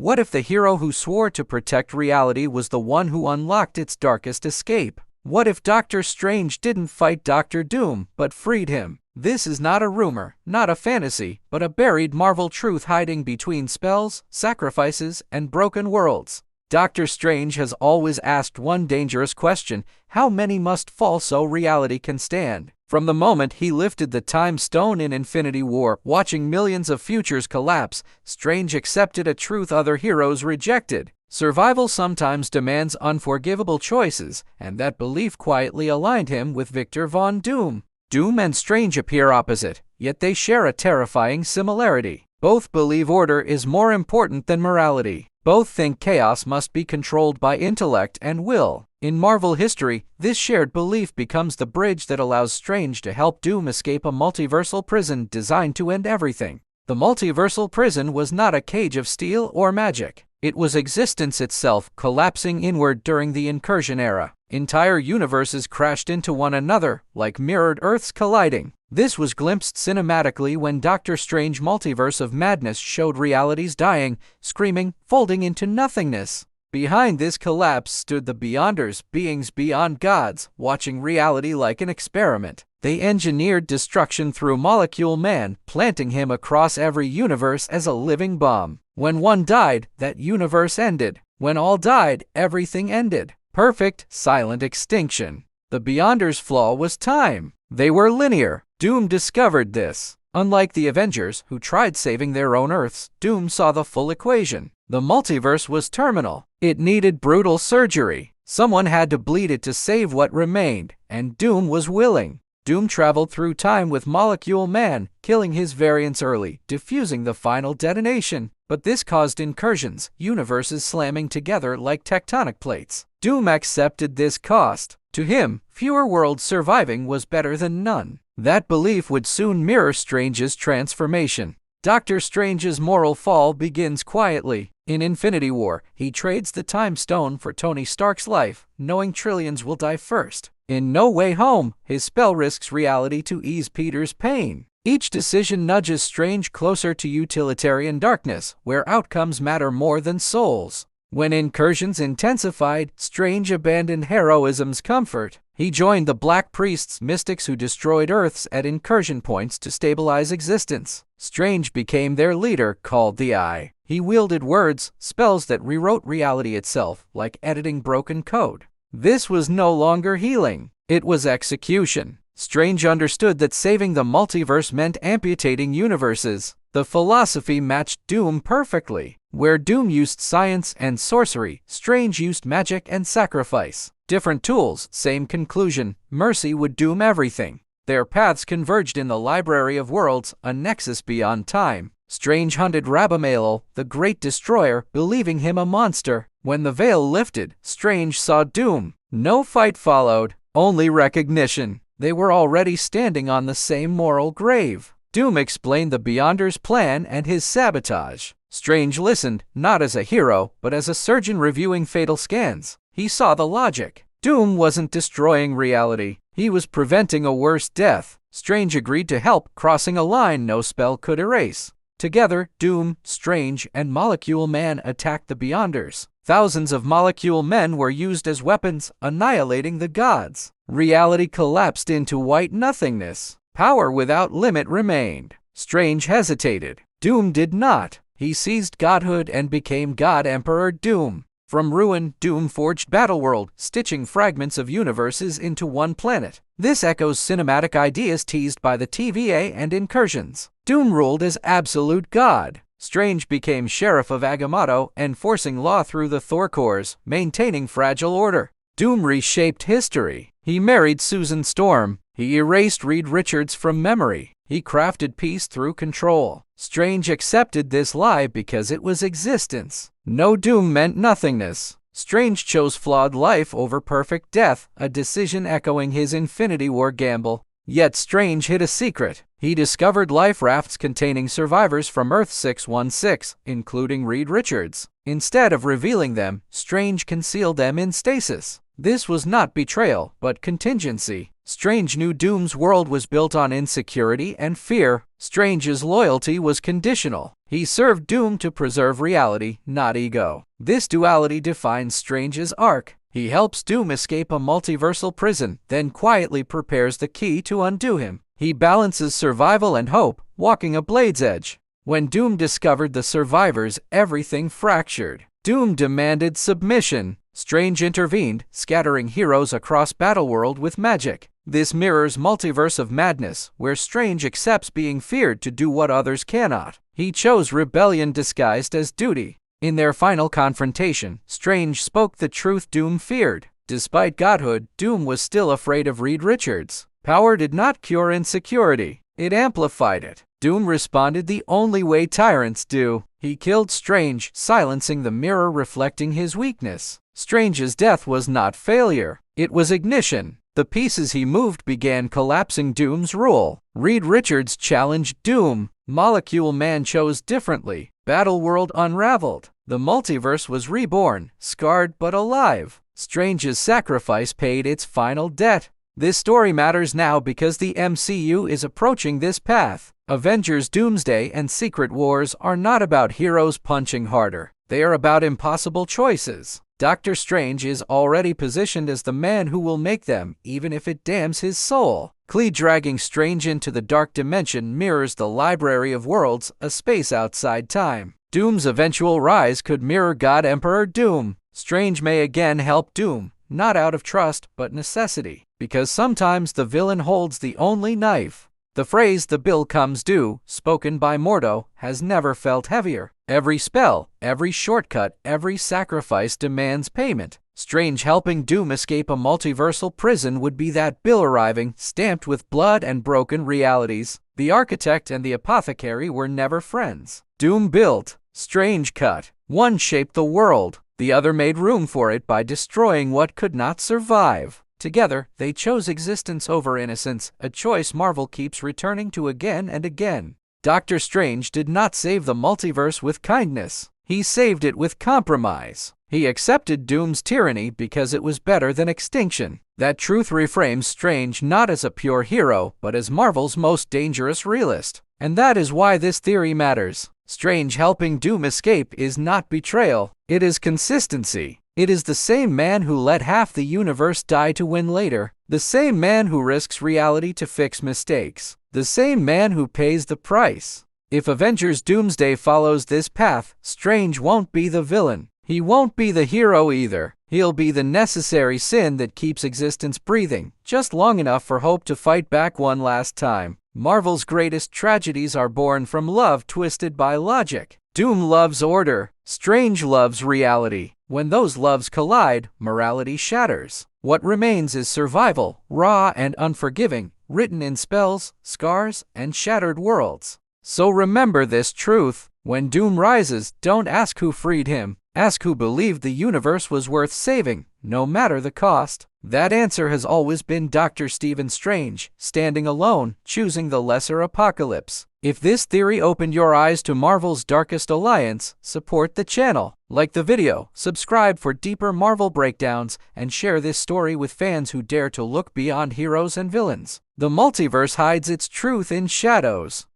What if the hero who swore to protect reality was the one who unlocked its darkest escape? What if Doctor Strange didn't fight Doctor Doom, but freed him? This is not a rumor, not a fantasy, but a buried Marvel truth hiding between spells, sacrifices, and broken worlds. Doctor Strange has always asked one dangerous question: how many must fall so reality can stand? From the moment he lifted the Time Stone in Infinity War, watching millions of futures collapse, Strange accepted a truth other heroes rejected. Survival sometimes demands unforgivable choices, and that belief quietly aligned him with Victor Von Doom. Doom and Strange appear opposite, yet they share a terrifying similarity. Both believe order is more important than morality. Both think chaos must be controlled by intellect and will. In Marvel history, this shared belief becomes the bridge that allows Strange to help Doom escape a multiversal prison designed to end everything. The multiversal prison was not a cage of steel or magic. It was existence itself, collapsing inward during the Incursion era. Entire universes crashed into one another, like mirrored Earths colliding. This was glimpsed cinematically when Doctor Strange Multiverse of Madness showed realities dying, screaming, folding into nothingness. Behind this collapse stood the Beyonders, beings beyond gods, watching reality like an experiment. They engineered destruction through Molecule Man, planting him across every universe as a living bomb. When one died, that universe ended. When all died, everything ended. Perfect, silent extinction. The Beyonders' flaw was time. They were linear. Doom discovered this. Unlike the Avengers, who tried saving their own Earths, Doom saw the full equation. The multiverse was terminal. It needed brutal surgery. Someone had to bleed it to save what remained, and Doom was willing. Doom traveled through time with Molecule Man, killing his variants early, diffusing the final detonation. But this caused incursions, universes slamming together like tectonic plates. Doom accepted this cost. To him, fewer worlds surviving was better than none. That belief would soon mirror Strange's transformation. Doctor Strange's moral fall begins quietly. In Infinity War, he trades the Time Stone for Tony Stark's life, knowing trillions will die first. In No Way Home, his spell risks reality to ease Peter's pain. Each decision nudges Strange closer to utilitarian darkness, where outcomes matter more than souls. When incursions intensified, Strange abandoned heroism's comfort. He joined the Black Priests, mystics who destroyed Earths at incursion points to stabilize existence. Strange became their leader, called the Eye. He wielded words, spells that rewrote reality itself, like editing broken code. This was no longer healing. It was execution. Strange understood that saving the multiverse meant amputating universes. The philosophy matched Doom perfectly. Where Doom used science and sorcery, Strange used magic and sacrifice. Different tools, same conclusion. Mercy would doom everything. Their paths converged in the Library of Worlds, a nexus beyond time. Strange hunted Rabamael, the Great Destroyer, believing him a monster. When the veil lifted, Strange saw Doom. No fight followed, only recognition. They were already standing on the same moral grave. Doom explained the Beyonders' plan and his sabotage. Strange listened, not as a hero, but as a surgeon reviewing fatal scans. He saw the logic. Doom wasn't destroying reality. He was preventing a worse death. Strange agreed to help, crossing a line no spell could erase. Together, Doom, Strange, and Molecule Man attacked the Beyonders. Thousands of Molecule Men were used as weapons, annihilating the gods. Reality collapsed into white nothingness. Power without limit remained. Strange hesitated. Doom did not. He seized godhood and became God Emperor Doom. From ruin, Doom forged Battleworld, stitching fragments of universes into one planet. This echoes cinematic ideas teased by the TVA and Incursions. Doom ruled as absolute god. Strange became Sheriff of Agamotto, enforcing law through the Thorcors, maintaining fragile order. Doom reshaped history. He married Susan Storm. He erased Reed Richards from memory. He crafted peace through control. Strange accepted this lie because it was existence. No Doom meant nothingness. Strange chose flawed life over perfect death, a decision echoing his Infinity War gamble. Yet Strange hid a secret. He discovered life rafts containing survivors from Earth 616, including Reed Richards. Instead of revealing them, Strange concealed them in stasis. This was not betrayal, but contingency. Strange knew Doom's world was built on insecurity and fear. Strange's loyalty was conditional. He served Doom to preserve reality, not ego. This duality defines Strange's arc. He helps Doom escape a multiversal prison, then quietly prepares the key to undo him. He balances survival and hope, walking a blade's edge. When Doom discovered the survivors, everything fractured. Doom demanded submission. Strange intervened, scattering heroes across Battleworld with magic. This mirrors Multiverse of Madness, where Strange accepts being feared to do what others cannot. He chose rebellion disguised as duty. In their final confrontation, Strange spoke the truth Doom feared. Despite godhood, Doom was still afraid of Reed Richards. Power did not cure insecurity. It amplified it. Doom responded the only way tyrants do. He killed Strange, silencing the mirror reflecting his weakness. Strange's death was not failure. It was ignition. The pieces he moved began collapsing Doom's rule. Reed Richards challenged Doom. Molecule Man chose differently. Battleworld unraveled. The multiverse was reborn, scarred but alive. Strange's sacrifice paid its final debt. This story matters now because the MCU is approaching this path. Avengers, Doomsday, and Secret Wars are not about heroes punching harder. They are about impossible choices. Doctor Strange is already positioned as the man who will make them, even if it damns his soul. Klee dragging Strange into the dark dimension mirrors the Library of Worlds, a space outside time. Doom's eventual rise could mirror God Emperor Doom. Strange may again help Doom, not out of trust, but necessity. Because sometimes the villain holds the only knife. The phrase "the bill comes due," spoken by Mordo, has never felt heavier. Every spell, every shortcut, every sacrifice demands payment. Strange helping Doom escape a multiversal prison would be that bill arriving, stamped with blood and broken realities. The architect and the apothecary were never friends. Doom built, Strange cut. One shaped the world, the other made room for it by destroying what could not survive. Together, they chose existence over innocence, a choice Marvel keeps returning to again and again. Doctor Strange did not save the multiverse with kindness. He saved it with compromise. He accepted Doom's tyranny because it was better than extinction. That truth reframes Strange not as a pure hero, but as Marvel's most dangerous realist. And that is why this theory matters. Strange helping Doom escape is not betrayal, it is consistency. It is the same man who let half the universe die to win later, the same man who risks reality to fix mistakes, the same man who pays the price. If Avengers Doomsday follows this path, Strange won't be the villain. He won't be the hero either. He'll be the necessary sin that keeps existence breathing, just long enough for hope to fight back one last time. Marvel's greatest tragedies are born from love twisted by logic. Doom loves order. Strange loves reality. When those loves collide, morality shatters. What remains is survival, raw and unforgiving, written in spells, scars, and shattered worlds. So remember this truth. When Doom rises, don't ask who freed him. Ask who believed the universe was worth saving, no matter the cost. That answer has always been Dr. Stephen Strange, standing alone, choosing the lesser apocalypse. If this theory opened your eyes to Marvel's darkest alliance, support the channel. Like the video, subscribe for deeper Marvel breakdowns, and share this story with fans who dare to look beyond heroes and villains. The multiverse hides its truth in shadows.